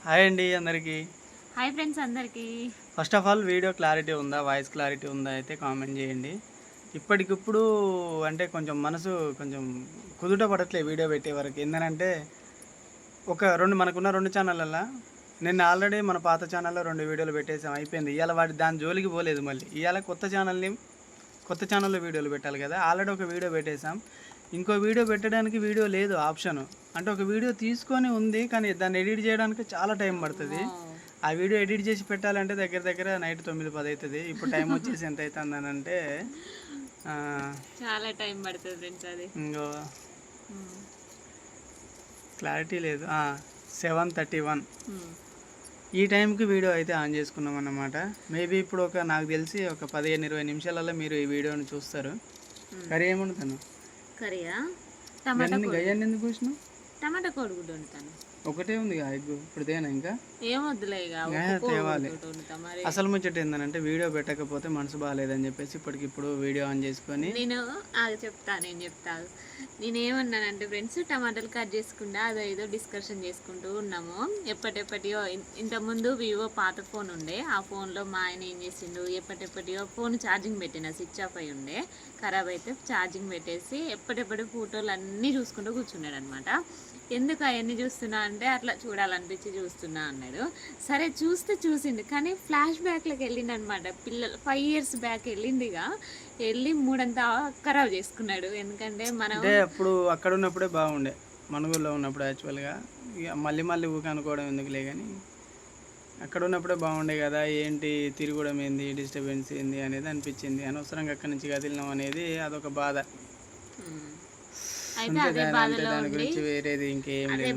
Hi అండి అందరికీ. Hi friends అందరికీ. First of all video clarity ఉందా, వాయిస్ క్లారిటీ ఉందా అయితే కామెంట్ చేయండి. ఇప్పటికిప్పుడు అంటే కొంచెం మనసు కొంచెం కుదుట పడట్లే వీడియో పెట్టే వరకు. ఏంటంటే మనకున్న 2 ఛానళ్ళల్లో నిన్న ఆల్రెడీ మన పాత ఛానల్లో 2 వీడియోలు పెట్టేసాం, అయిపోయింది. ఇవాళ దాని జోలికి పోలేదు. మళ్ళీ ఇవాళ కొత్త ఛానల్లో వీడియోలు పెట్టాలి కదా. ఆల్రెడీ ఒక వీడియో పెట్టేసాం, ఇంకో వీడియో పెట్టడానికి వీడియో లేదు ఆప్షన్. అంటే ఒక వీడియో తీసుకొని ఉంది కానీ దాన్ని ఎడిట్ చేయడానికి చాలా టైం పడుతుంది. ఆ వీడియో ఎడిట్ చేసి పెట్టాలంటే దగ్గర దగ్గర నైట్ 9-10 అవుతుంది. ఇప్పుడు టైం వచ్చేసి ఎంత అవుతుంది అని అంటే చాలా టైం పడుతుంది ఫ్రెండ్స్. అది ఇంకో క్లారిటీ లేదు. 7:31 ఈ టైంకి వీడియో అయితే ఆన్ చేసుకున్నాం అన్నమాట. మేబీ ఇప్పుడు నాకు తెలిసి ఒక 15-20 నిమిషాలలో మీరు ఈ వీడియోని చూస్తారు. కర్రీ ఏముండుతాను? కర్రీయా? గయ్యాన్ని ఎందుకు చూసినావు? టమాటా కోడిగుడ్డు వండుతాను. ఒకటే ఉంది ఎగ్, ఇప్పుడు తేనా ఇంకా ఏమొద్దులే తేవాలి. అసలు ముచ్చట ఏంటంటే వీడియో పెట్టకపోతే మనసు బాగాలేదని చెప్పేసి ఇప్పటికిప్పుడు వీడియో ఆన్ చేసుకొని నేను చెప్తా. నేనేమన్నానంటే ఫ్రెండ్స్, టమాటాలు కట్ చేసుకుంటా అదేదో డిస్కషన్ చేసుకుంటూ ఉన్నాము. ఎప్పటియో ఇంతకుముందు వివో పాత ఫోన్ ఉండే, ఆ ఫోన్లో మా ఆయన ఏం చేసిండు, ఎప్పటియో ఫోన్ ఛార్జింగ్ పెట్టిన, స్విచ్ ఆఫ్ అయి ఉండే, ఖరాబ్ అయితే ఛార్జింగ్ పెట్టేసి ఎప్పటి ఫోటోలు అన్నీ చూసుకుంటూ కూర్చున్నాడు అనమాట. ఎందుకు అవన్నీ చూస్తున్నా అంటే అట్లా చూడాలనిపించి చూస్తున్నా అన్నాడు. సరే చూసిండు కానీ ఫ్లాష్ బ్యాక్లోకి వెళ్ళిండు అనమాట. 5 years బ్యాక్ వెళ్ళి మూడంతా ఖరాబ్ చేసుకున్నాడు. ఎందుకంటే మనం అప్పుడు అక్కడ ఉన్నప్పుడే బాగుండే, మనుగోల్లో ఉన్నప్పుడు యాక్చువల్గా. ఇక మళ్ళీ ఊక అనుకోవడం ఎందుకులే కానీ అక్కడ ఉన్నప్పుడే బాగుండే కదా. ఏంటి తిరగడం ఏంది, డిస్టర్బెన్స్ ఏంది అనేది అనిపించింది. అనవసరంగా అక్కడి నుంచి కదిలినాం అనేది అదొక బాధ. అయితే అదే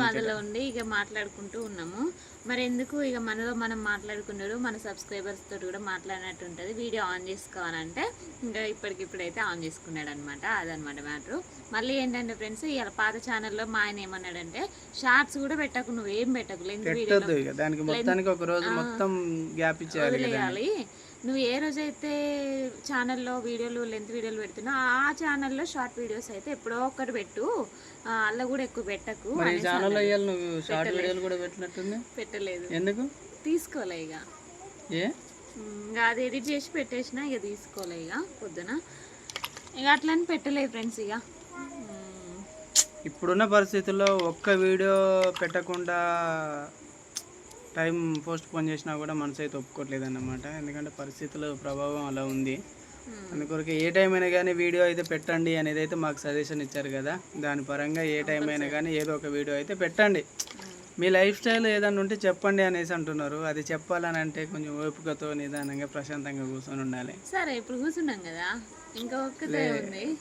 బాధలో ఉండి ఇక మాట్లాడుకుంటూ ఉన్నాము. మరి ఎందుకు ఇక మనలో మనం మాట్లాడుకున్నాడు, మన సబ్స్క్రైబర్స్ తోటి కూడా మాట్లాడినట్టు ఉంటుంది. వీడియో ఆన్ చేసుకోవాలంటే ఇంకా ఇప్పటికిప్పుడైతే ఆన్ చేసుకున్నాడు అనమాట. అదనమాట మ్యాటర్. మళ్ళీ ఏంటంటే ఫ్రెండ్స్, ఇలా పాత ఛానల్లో మా ఆయన ఏమన్నాడంటే, షార్ట్స్ కూడా పెట్టకు, నువ్వేం పెట్టకు, లెంత్ వదిలేయాలి. నువ్వు ఏ రోజైతే ఛానల్లో లెంత్ వీడియోలు పెడుతున్నావు, ఆ ఛానల్లో షార్ట్ వీడియోస్ అయితే ఎప్పుడో ఒక్కటి పెట్టు, అలా కూడా ఎక్కువ పెట్టకు. పెట్టలేదు. ఎందుకు తీసుకోలే ఇక అది ఎడిట్ చేసి పెట్టేసిన, ఇక తీసుకోలే ఇక పొద్దున ఇక అట్లని పెట్టలేదు ఫ్రెండ్స్. ఇక ఇప్పుడున్న పరిస్థితుల్లో ఒక్క వీడియో పెట్టకుండా టైం పోస్ట్ పోన్ చేసినా కూడా మనసు అయితే ఒప్పుకోవట్లేదు అన్నమాట. ఎందుకంటే పరిస్థితుల ప్రభావం అలా ఉంది. అందుకొరకు ఏ టైం అయినా కానీ వీడియో అయితే పెట్టండి అనేది అయితే మాకు సజెషన్ ఇచ్చారు కదా. దాని పరంగా ఏ టైం అయినా కానీ ఏదో ఒక వీడియో అయితే పెట్టండి. మీ లైఫ్ స్టైల్ ఏదన్నా ఉంటే చెప్పండి అనేసి అంటున్నారు. అది చెప్పాలని అంటే కొంచెం ఓపికతో నిదానంగా ప్రశాంతంగా కూర్చొని ఉండాలి. సరే ఇప్పుడు కూర్చున్నాం కదా, ఇంకా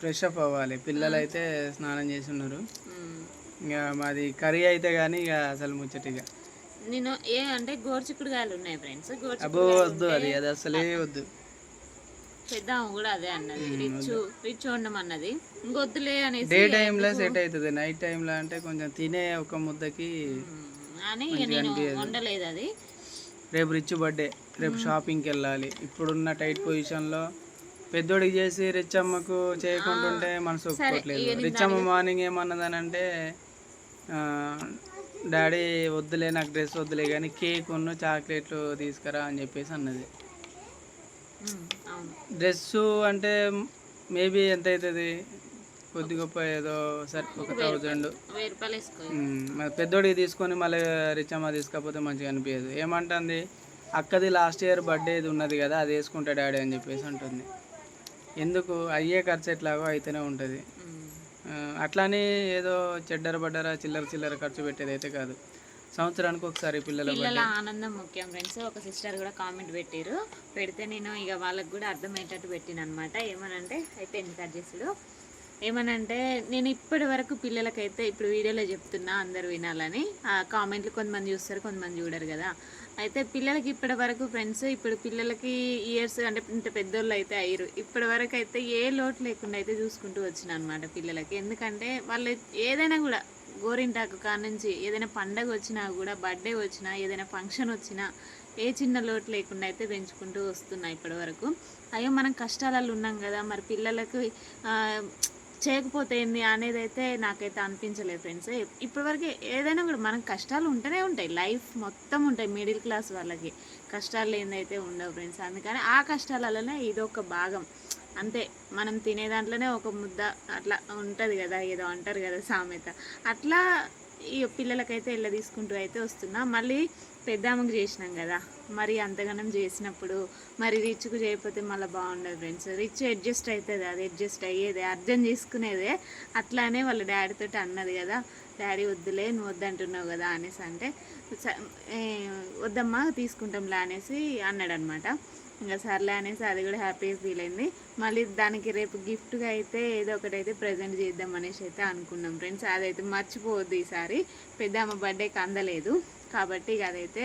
ఫ్రెష్ అప్ అవ్వాలి. పిల్లలు అయితే స్నానం చేసి ఉన్నారు. ఇంకా మాది కర్రీ అయితే కానీ ఇక అసలు ముచ్చటిగా నేను అంటే గోరుచిక్కుడుకాయలు ఉన్నాయి ఫ్రెండ్స్. వద్దు, అది అసలే వద్దు. పెద్ద కూడా అదే అన్నది, రిచ్ ఉండమన్నది. ఇంకొద్దులే అనేసి డే టైంలో సెట్ అవుతుంది, నైట్ టైంలో అంటే కొంచెం తినే ఒక ముద్దకి అని నేను వండలేదు. అది రేపు రిచ్ బర్త్డే, రేపు షాపింగ్కి వెళ్ళాలి. ఇప్పుడున్న టైట్ పొజిషన్లో పెద్దోడికి చేసి రిచ్ అమ్మకు చేయకుంటుంటే మనసు ఒప్పుకోవట్లేదు. రిచ్ అమ్మ మార్నింగ్ ఏమన్నదని అంటే, డాడీ వద్దులే, నాకు డ్రెస్ వద్దులే కానీ కేక్ ఉన్న చాక్లెట్లు తీసుకురా అని చెప్పేసి అన్నది. డ్రెస్సు అంటే మేబీ ఎంత అవుతుంది, కొద్ది గొప్ప ఏదో సరే ఒక 1000. మరి పెద్దోడికి తీసుకొని మళ్ళీ రిచమ్మ తీసుకపోతే మంచిగా అనిపించదు. ఏమంటుంది, అక్కది లాస్ట్ ఇయర్ బర్త్డేది ఉన్నది కదా, అది వేసుకుంటా డాడీ అని చెప్పేసి అంటుంది. ఎందుకు, అయ్యే ఖర్చు ఎట్లాగో అయితేనే ఉంటుంది. అట్లానే ఏదో చిల్లర చిల్లర ఖర్చు పెట్టేది అయితే కాదు. సంవత్సరానికి ఒకసారి పిల్లల ఆనందం ముఖ్యం ఫ్రెండ్స్. ఒక సిస్టర్ కూడా కామెంట్ పెట్టారు, పెడితే నేను ఇక వాళ్ళకి కూడా అర్థమయ్యేటట్టు పెట్టిన అనమాట. ఏమనంటే అయిపోయింది కట్ చేసుడు. ఏమనంటే నేను ఇప్పటి వరకు పిల్లలకైతే ఇప్పుడు వీడియోలో చెప్తున్నా, అందరు వినాలని. కామెంట్లు కొంతమంది చూస్తారు, కొంతమంది చూడరు కదా. అయితే పిల్లలకి ఇప్పటి వరకు ఫ్రెండ్స్, ఇప్పుడు పిల్లలకి ఇయర్స్ అంటే ఇంత పెద్దోళ్ళు అయితే అయ్యారు. ఇప్పటి వరకు అయితే ఏ లోటు లేకుండా అయితే చూసుకుంటూ వచ్చిన అనమాట పిల్లలకి. ఎందుకంటే వాళ్ళు ఏదైనా కూడా గోరింటాకు కానుంచి ఏదైనా పండగ వచ్చినా కూడా, బర్త్డే వచ్చినా, ఏదైనా ఫంక్షన్ వచ్చినా ఏ చిన్న లోటు లేకుండా అయితే పెంచుకుంటూ వస్తున్నాయి ఇప్పటి వరకు. అయ్యో మనం కష్టాలలో ఉన్నాం కదా, మరి పిల్లలకు చేయకపోతే ఏంది అనేది అయితే నాకైతే అనిపించలేదు ఫ్రెండ్స్. ఇప్పటివరకు ఏదైనా కూడా మనకు కష్టాలు ఉంటూనే ఉంటాయి, లైఫ్ మొత్తం ఉంటాయి. మిడిల్ క్లాస్ వాళ్ళకి కష్టాలు ఏందైతే ఉండవు ఫ్రెండ్స్. అందుకని ఆ కష్టాలలోనే ఇదొక భాగం అంతే. మనం తినే దాంట్లోనే ఒక ముద్ద అట్లా ఉంటుంది కదా, ఏదో అంటారు కదా సామెత, అట్లా ఈ పిల్లలకైతే ఇలా తీసుకుంటూ అయితే వస్తున్నా. మళ్ళీ పెద్దామకు చేసినాం కదా, మరి అంతగానం చేసినప్పుడు మరి రిచ్కు చేయకపోతే మళ్ళీ బాగుండదు ఫ్రెండ్స్. రిచ్ అడ్జస్ట్ అవుతుంది, అది అడ్జస్ట్ అయ్యేదే, అర్థం చేసుకునేదే. అట్లానే వాళ్ళ డాడీతో అన్నది కదా, డాడీ వద్దులే నువ్వు వద్దంటున్నావు కదా అనేసి అంటే వద్దమ్మా తీసుకుంటాంలే అనేసి అన్నాడు అనమాట. ఇంకా సర్లే అనేసి అది కూడా హ్యాపీగా ఫీల్ అయింది. మళ్ళీ దానికి రేపు గిఫ్ట్గా అయితే ఏదో ఒకటైతే ప్రజెంట్ చేద్దాం అనేసి అయితే అనుకున్నాం ఫ్రెండ్స్. అదైతే మర్చిపోవద్దు, ఈసారి పెద్దమ్మ బర్త్డేకి అందలేదు కాబట్టి ఇక అదైతే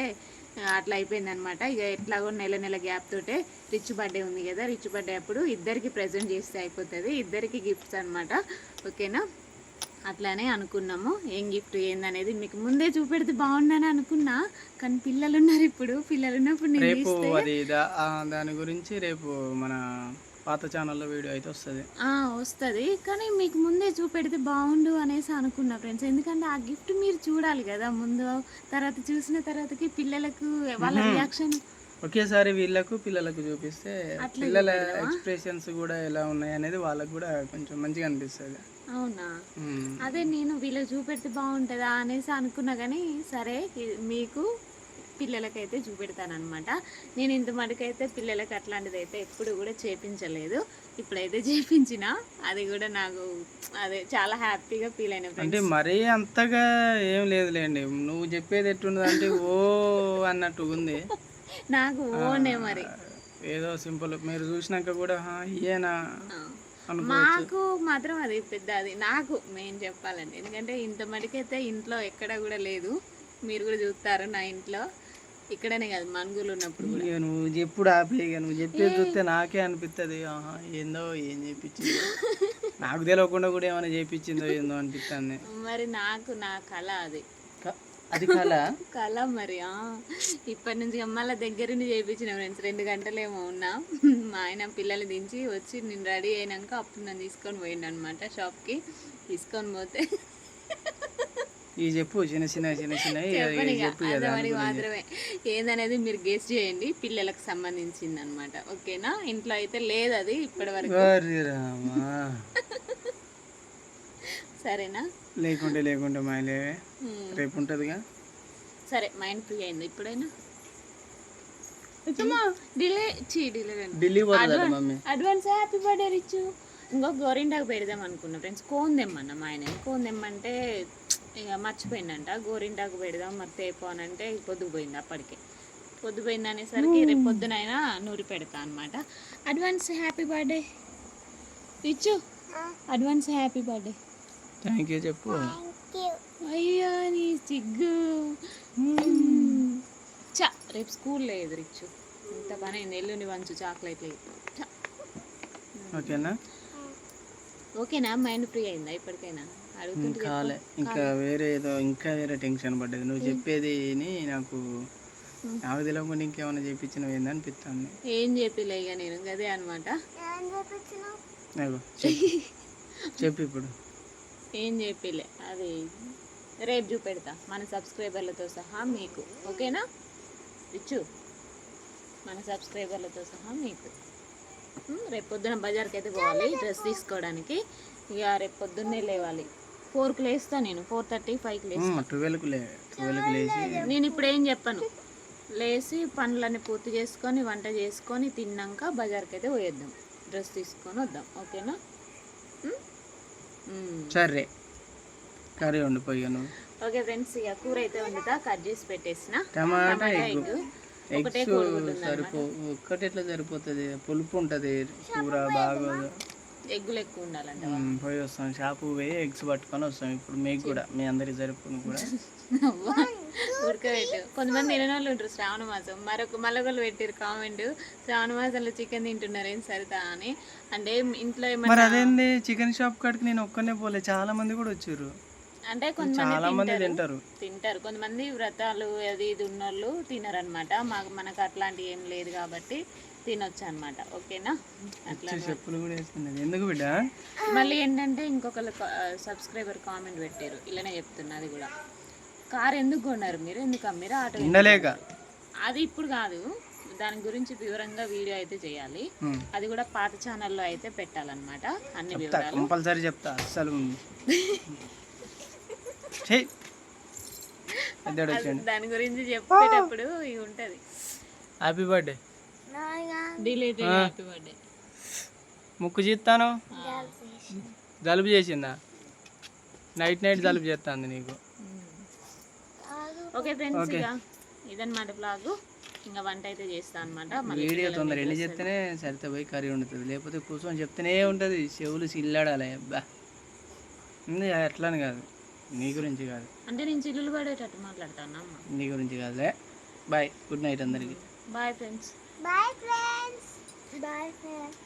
అట్లా అయిపోయింది అనమాట. ఇక ఎట్లాగో నెల గ్యాప్ తోటే రిచ్ బర్త్డే ఉంది కదా, రిచ్ బర్త్డే అప్పుడు ఇద్దరికి ప్రజెంట్ చేస్తే అయిపోతుంది, ఇద్దరికి గిఫ్ట్స్ అనమాట. ఓకేనా, అట్లానే అనుకున్నాము. ఏం గిఫ్ట్ ఏందనేది మీకు ముందే చూపెడితే బాగుండని అనుకున్నా, కానీ పిల్లలు ఉన్నారు ఇప్పుడు, పిల్లలు ఉన్నప్పుడు నేను రేపు అది దాని గురించి రేపు మన పాత ఛానల్లో వీడియో అయితే వస్తుంది, కానీ మీకు ముందే చూపెడితే బాగుండు అనేసి అనుకున్నా ఫ్రెండ్స్. ఎందుకంటే ఆ గిఫ్ట్ మీరు చూడాలి కదా ముందు, తర్వాత చూసిన తర్వాతకి పిల్లలకు వాళ్ళ రియాక్షన్ ఒకేసారి వీళ్ళకు పిల్లలకు చూపిస్తే పిల్లల ఎక్స్ప్రెషన్స్ కూడా ఎలా ఉన్నాయి అనేది వాళ్ళకు కూడా కొంచెం మంచిగా అనిపిస్తుంది. అవునా, అదే నేను వీళ్ళకి చూపెడితే బాగుంటుందా అనేసి అనుకున్నా, కానీ సరే మీకు పిల్లలకైతే చూపెడతానమాట. నేను ఇంత మటుకైతే పిల్లలకి అట్లాంటిది అయితే ఎప్పుడు కూడా చేపించలేదు, ఇప్పుడైతే చేపించిన, అది కూడా నాకు అదే చాలా హ్యాపీగా ఫీల్ అయినా. అంటే మరీ అంతగా ఏం లేదులేండి, నువ్వు చెప్పేది ఎట్లున్నది అంటే ఓ అన్నట్టు ఉంది. నాకు ఓనే మరి ఏదో సింపుల్, మీరు చూసినాక కూడా ఇయేనా మాకు మాత్రం అది పెద్ద, అది నాకు మెయిన్ చెప్పాలండి. ఎందుకంటే ఇంత మటుకైతే ఇంట్లో ఎక్కడ కూడా లేదు, మీరు కూడా చూస్తారు నా ఇంట్లో, ఇక్కడనే కాదు మనుగులు ఉన్నప్పుడు కూడా. నువ్వు ఎప్పుడు ఆపేగా, నువ్వు చెప్పేది చూస్తే నాకే అనిపిస్తుంది ఏందో ఏం చేయించింది, నాకు తెలియకుండా కూడా ఏమైనా చేయించిందో ఏందో అనిపిస్తుంది. మరి నాకు నా కళ అది, అది కళ మరి. ఇప్పటి నుంచి మళ్ళీ దగ్గరుండి చేయించిన ఫ్రెండ్స్, 2 గంటలేమో ఉన్నా. మా ఆయన పిల్లలు దించి వచ్చి నేను రెడీ అయినాక అప్పుడు నన్ను తీసుకొని పోయిండు అనమాట షాప్కి. తీసుకొని పోతే ఈ చెప్పు చిన్న మాత్రమే ఏందనేది మీరు గెస్ చేయండి, పిల్లలకు సంబంధించింది అనమాట. ఓకేనా, ఇంట్లో అయితే లేదు అది ఇప్పటి వరకు. సరేనా, లేకుంటే మైలే రేపు ఉంటుందిగా. సరే, మైండ్ ఫ్రీ అయింది ఇప్పుడైనా. Delhi advance happy birthday rich. ఇంకో గోరింటాకు పెడదాం అనుకున్నా ఫ్రెండ్స్, కోన్ తెమ్మన్నా మా ఆయన. కోన్ తెమ్మంటే ఇక మర్చిపోయిందంట, గోరింటాకు పెడదాం మరి తేపో అని అంటే పొద్దుపోయింది. అప్పటికే పొద్దుపోయింది అనేసరికి రేపు పొద్దునైనా నూరి పెడతా అనమాట. Advance happy birthday rich, advance happy birthday. Thank you చెప్పు. అయ్యా నీ సిగ్గు. చా, రేపు స్కూల్ లేదు రిచ్, ఇంత పని అయింది. ఎల్లుండి వంచు చాక్లెట్ లేదు. ఓకేనా, ఓకేనా, మైండ్ ఫ్రీ అయిందా ఇప్పటికైనా? కాలే, ఇంకా వేరే టెన్షన్ పడ్డది. నువ్వు చెప్పేది నాకు తెలియకుండా ఇంకేమైనా చేయించినవి ఏందనిపిస్తుంది. ఏం చెప్పిలే ఇక నేను అదే అనమాట. చెప్పు ఇప్పుడు. ఏం చెప్పిలే, అది రేపు చూపెడతా మన సబ్స్క్రైబర్లతో సహా మీకు. ఓకేనా ఇచ్చు, మన సబ్స్క్రైబర్లతో సహా మీకు. రేపు పొద్దున బజార్కి అయితే పోవాలి డ్రెస్ తీసుకోవడానికి. ఇక రేపు పొద్దున్నే లేవాలి. 4కి లేస్తా నేను, 4:30, 5కి లేస్తా. 12కి లేచి నేను ఇప్పుడు ఏం చెప్పను, లేచి పనులన్నీ పూర్తి చేసుకొని వంట చేసుకొని తిన్నాక బజార్కి అయితే పోయేద్దాం, డ్రెస్ తీసుకొని వద్దాం. ఓకేనా, సరే కర్రీ వండిపోయా నువ్వు. ఓకే ఫ్రెండ్స్, ఇక కూర అయితే వండుతా, కట్ చేసి పెట్టేసిన. టమాటా ఒకటే ఒక్కటి ఎట్లా సరిపోతుంది, పులుపు ఉంటుంది కూర బాగా. ఎగ్గులు ఎక్కువ ఉండాలంట. పోయి వస్తాం, షాపు పోయి ఎగ్స్ పట్టుకొని వస్తాం. ఇప్పుడు మీకు కూడా, మీ అందరికి సరిపోను కూడా ఉడకబెట్టు. కొంతమంది తినని వాళ్ళు ఉంటారు శ్రావణ మాసం. మరొకళ్ళు పెట్టారు కామెంట్, శ్రావణ మాసంలో చికెన్ తింటున్నారు ఏం సరితా అని. అంటే ఇంట్లో మరి అదేంది, చికెన్ షాప్ కాడికి నేను ఒక్కనే పోలే, చాలా మంది కూడా వచ్చారు. అంటే కొంతమంది తింటారు, కొంతమంది వ్రతాలు అది ఇది ఉన్నోళ్ళు తినరు అనమాట. మనకు అట్లాంటివి ఏం లేదు కాబట్టి తినొచ్చు అనమాట. ఓకేనా? అట్లా చెప్పులు కూడా వేసుకున్నది ఎందుకు బిడ్డ? మళ్ళీ ఏంటంటే ఇంకొకరు సబ్స్క్రైబర్ కామెంట్ పెట్టారు, ఇలానే చెప్తున్నా. అది కూడా కార్ ఎందుకు కొన్నారు మీరు, ఎందుకు అమ్మిరా, ఆటో ఉండలేక. అది ఇప్పుడు కాదు, దాని గురించి వివరంగా వీడియో అయితే చేయాలి. అది కూడా పాత ఛానల్లో అయితే పెట్టాలన్నమాట అన్ని వివరాలు. కంపల్సరీ చెప్తా. అసలు దాని గురించి చెప్పేటప్పుడు ఇవి ఉంటది. Happy birthday. Deleted happy birthday. ముక్కు చేస్తాను. జలుబు చేసిందా? నైట్ జలుబు చేస్తుంది నీకు. ఓకే ఫ్రెండ్స్, ఇక ఇదన్నమాట బ్లాగ్. ఇంకా వంట అయితే చేస్తా అనమాట. వీడియో తొందర ఎన్ని చెప్తేనే సరితే పోయి కర్రీ ఉంటుంది, లేకపోతే కూర్చొని చెప్తేనే ఉంటుంది, చెవులు సిల్లాడాలి. అబ్బా అట్లాని కాదు, నీ గురించి కాదు. అంటే నేను చిల్లులు పడేటట్టు మాట్లాడతాను అమ్మ. నీ గురించి కాదులే. బాయ్, గుడ్ నైట్ అందరికి. Bye friends. Bye friends. Bye friends.